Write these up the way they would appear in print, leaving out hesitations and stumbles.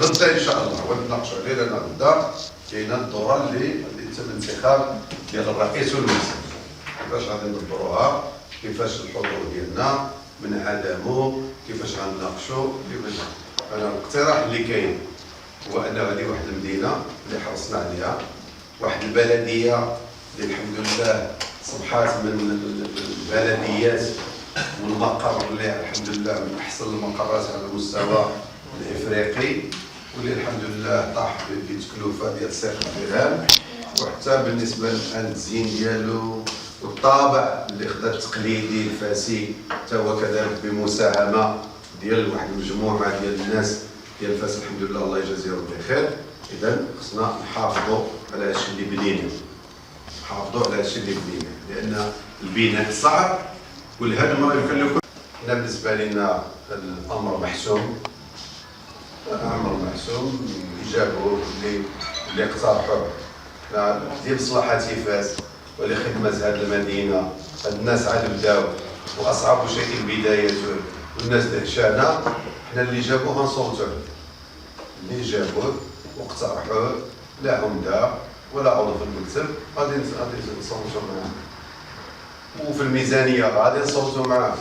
غدا ان شاء الله ونتناقشوا عليه، لان غدا كاينه الدوره اللي تم انتخاب ديال الرئيس والمجلس. كيفاش غادي ندبروها، كيفاش الحضور ديالنا من عدمه، كيفاش غنناقشوا، كيفاش. انا الاقتراح اللي كاين هو ان غادي واحد المدينه اللي حرصنا عليها، واحد البلديه اللي الحمد لله صبحات من البلديات والمقر اللي الحمد لله من احسن المقرات على المستوى الافريقي، واللي الحمد لله طاح بتكلفه ديال سيق الدرهم، وحتى بالنسبه للتزيين ديالو والطابع اللي خدا التقليدي الفاسي حتى هو كذلك بمساهمه ديال واحد المجموعه ديال الناس ديال فاس الحمد لله الله يجازيهم بخير. اذا خصنا نحافظوا على هادشي اللي بنينا، نحافظوا على هادشي اللي بنينا، لان البناء صعب والهدم راه يمكن له. حنا بالنسبه لنا الامر محسوم، امر محسوم اللي جابوه اللي اقترحوه ديال مصلحه فاس ولخدمه هذه المدينه. هاد الناس عاد بداو واصعب شيء البدايه، والناس دهشانه. حنا اللي جابوه غنصوتوه، اللي جابوه واقترحوه لا عمده ولا عضو في المكتب غادي نصوتوا معاه، وفي الميزانيه غادي نصوتوا معاه،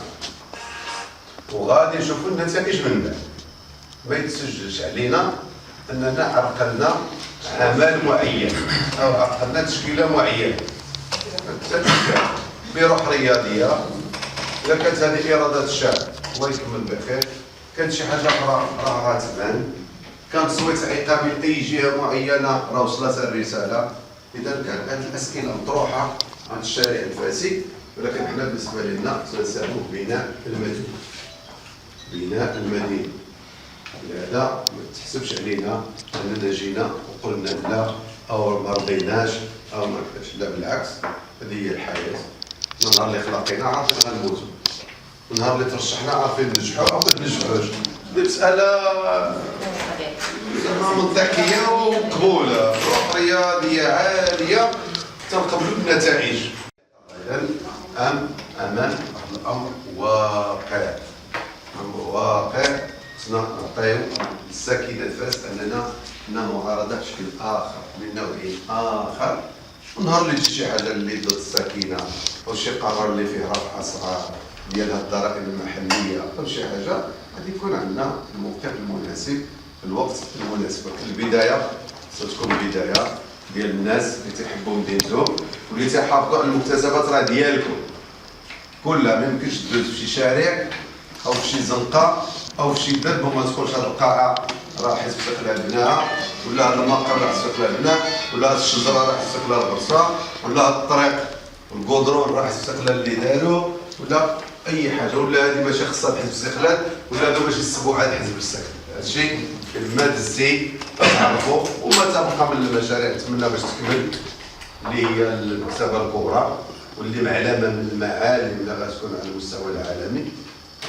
وغادي نشوفوا النتائج من بعد. ما يتسجلش علينا اننا عرقلنا عمل معين او عرقلنا تشكيله معينه بروح رياضيه. اذا كانت هذه اراده الشعب الله يكمل بخير، كانت شي حاجه اخرى راه غتبان، كان تصويت عقابي لاي جهه معينه راه وصلت الرساله. اذا كان هذه الاسئله مطروحه عن الشارع الفاسي، ولكن حنا بالنسبه لنا سنساهم بناء المدينه، بناء المدينه. لهذا ما تحسبش علينا اننا جينا وقلنا لا او ما رضيناش او ما كذاش، لا بالعكس، هذه هي الحياه. النهار اللي خلقينا عارفين غنموتوا، النهار اللي ترشحنا عارفين ننجحوا او ما ننجحوش. مسألة منطقية ومقبولة، روح رياضية عالية تنقبلوا بالنتائج. إذن أمام واحد الأمر واقع، أمر واقع خصنا نعطيو للساكنة فاس أننا معارضة بشكل آخر من نوع آخر. ونهار اللي تجي شي حاجة اللي ضد الساكنة أو شي قرار اللي فيه رفع أسعار ديال هاد الضرائب المحلية أو شي حاجة، غادي يكون عندنا الموقف المناسب في الوقت المناسب. البداية ستكون بداية ديال الناس اللي تيحبوا مدينتهم واللي تيحافظوا على المكتسبات راه ديالكم كلها. ما يمكنش تدوز في شي شارع أو في شي زنقة أو في شي درب وما تقولش هاد القاعة راه حزب استقلال بناها، ولا هاد المقر راه استقلال بناه، ولا هاد الشجرة راه استقلال غرسها، ولا هاد الطريق والكودرون راه استقلال اللي داروا، ولا اي حاجه، ولا هذه ماشي خصها حزب الاستقلال، ولا هذا ماشي السبوعه ديال حزب الاستقلال. هادشي كلمات الزي تعرفوا. وما تبقى من المشاريع نتمنى باش تكمل اللي هي المكتبه الكبرى، واللي معلمه من المعالم اللي غتكون على المستوى العالمي.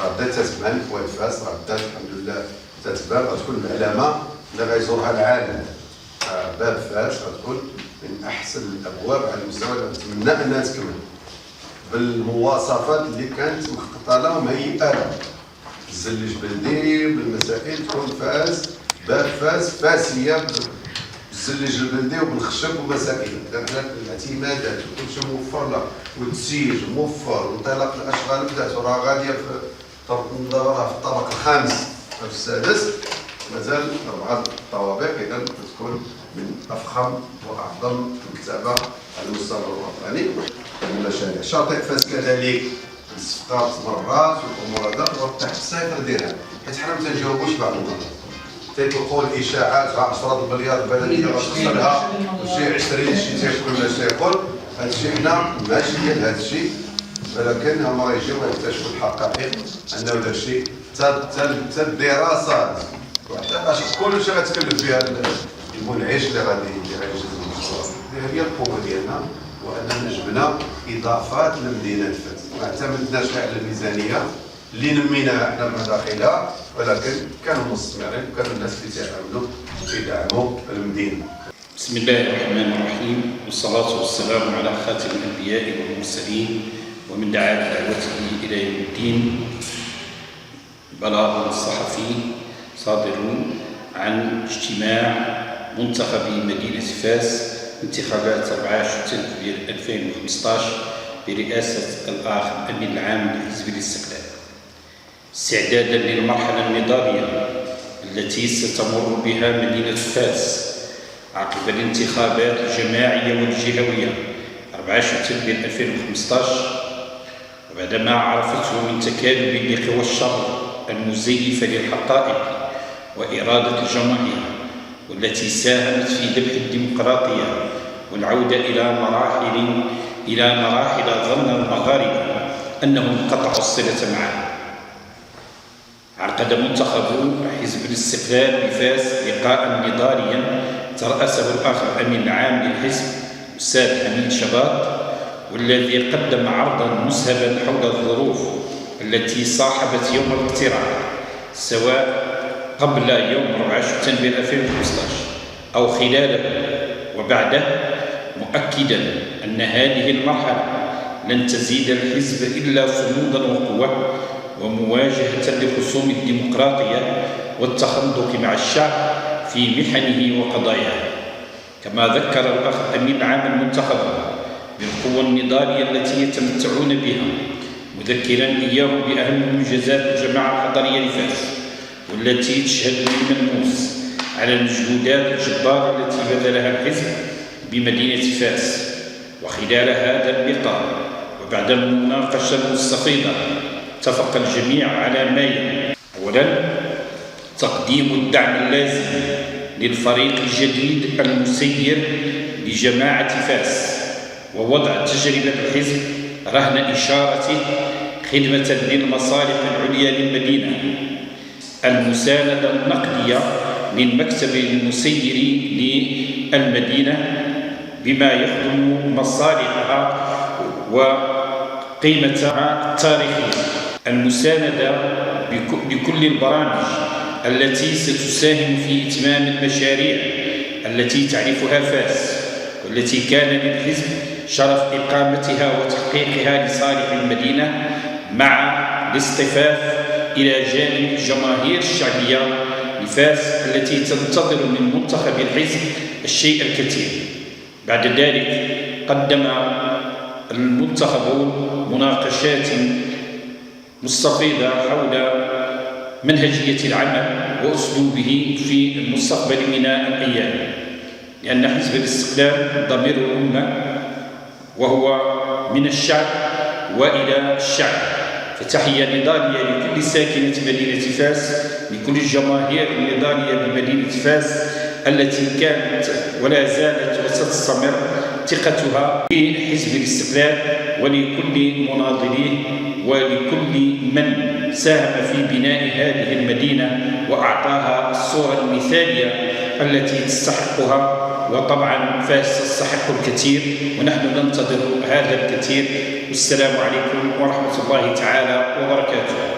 راه بدات تتبان في واد فاس، راه بدات الحمد لله تتبان، غتكون معلمه اللي غيزورها العالم. باب فاس غتكون من احسن الابواب على المستوى اللي نتمنى انها تكمل بالمواصفات اللي كانت مخططه لها ومهيئه لها. الزلج بلدي بالمسائل تكون فاس، باب فاس فاسيه بالزلج البلدي وبالخشب ومسائل. حنا الاعتمادات وكلشي موفر له، والتسييج موفر، وانطلاق الاشغال بدات وراه غاديه في ندورها في الطابق الخامس او السادس، مازال 4 طوابق. اذا تكون من افخم واعظم مكتبه على المستوى الوطني. المشاريع شاطئ فاس كذلك الصفقات مرات والامور هذا تحت السيطره ديالها، حيت حنا ما تنجاوبوش بعض المرات. تيطلقوا الاشاعات 10 مليار البلديه غتخسرها وشي 20 شي تيقول ما تيقول. هذا الشيء حنا ماشي ديال هذا الشيء، ولكن هما يجيو يكتشفوا الحقائق انه هذا الشيء حتى الدراسات وحتى كلشي غتكلف فيها المنعش اللي غادي يجي المشروع. هذه هي القوه ديالنا، واننا جبنا اضافات لمدينه فاس. ما اعتمدناش على الميزانيه اللي نميناها حنا بمداخلها، ولكن كانوا مستثمرين وكانوا الناس اللي تيعاونوا ويدعموا المدينه. بسم الله الرحمن الرحيم، والصلاة والسلام على خاتم الأنبياء والمرسلين ومن دعا بدعوته إلى يوم الدين. بلاغ الصحفي صادر عن اجتماع منتخبي مدينة فاس انتخابات 24 تنفيذ 2015 برئاسة الأخ الأمين العام لحزب الاستقلال، استعدادا للمرحلة النضالية التي ستمر بها مدينة فاس عقب الانتخابات الجماعية والجهوية 24 تنفيذ 2015، وبعدما عرفته من تكالب لقوى الشر المزيفة للحقائق وإرادة الجماهير، والتي ساهمت في ذبح الديمقراطية والعودة إلى مراحل ظن المغاربة أنهم قطعوا الصلة معه. عقد منتخب حزب الاستقلال بفاس لقاء نضاليا ترأسه الأخ الأمين العام للحزب الأستاذ حميد شباط، والذي قدم عرضا مسهبا حول الظروف التي صاحبت يوم الاقتراع سواء قبل يوم 24 تنفيذ 2015 أو خلاله وبعده، مؤكدا أن هذه المرحلة لن تزيد الحزب إلا صمودا وقوة ومواجهة لخصوم الديمقراطية والتخندق مع الشعب في محنه وقضاياه. كما ذكر الأخ الأمين العام المنتخب بالقوة النضالية التي يتمتعون بها، مذكرا إياهم بأهم منجزات الجماعة الحضرية لفاس، والتي تشهد بالملموس على المجهودات الجبارة التي بذلها الحزب بمدينة فاس. وخلال هذا اللقاء وبعد المناقشة المستفيضة اتفق الجميع على ما يلي: أولا، تقديم الدعم اللازم للفريق الجديد المسير لجماعة فاس، ووضع تجربة الحزب رهن إشارته خدمة للمصالح العليا للمدينة، المساندة النقدية للمكتب المسير للمدينة بما يخدم مصالحها وقيمتها التاريخية، المساندة بكل البرامج التي ستساهم في إتمام المشاريع التي تعرفها فاس، والتي كان للحزب شرف إقامتها وتحقيقها لصالح المدينة، مع الاصطفاف إلى جانب الجماهير الشعبية لفاس التي تنتظر من منتخب الحزب الشيء الكثير. بعد ذلك قدم المنتخب مناقشات مستفيضة حول منهجية العمل وأسلوبه في المستقبل من الأيام، لأن حزب الاستقلال ضمير الأمة وهو من الشعب وإلى الشعب. فتحية نضالية لكل ساكنة مدينة فاس، لكل الجماهير النضالية بمدينة فاس التي كانت ولا زالت وستستمر ثقتها في حزب الاستقلال، ولكل مناضليه ولكل من ساهم في بناء هذه المدينة وأعطاها الصورة المثالية التي تستحقها. وطبعا فاس تستحق الكثير، ونحن ننتظر هذا الكثير. والسلام عليكم ورحمة الله تعالى وبركاته.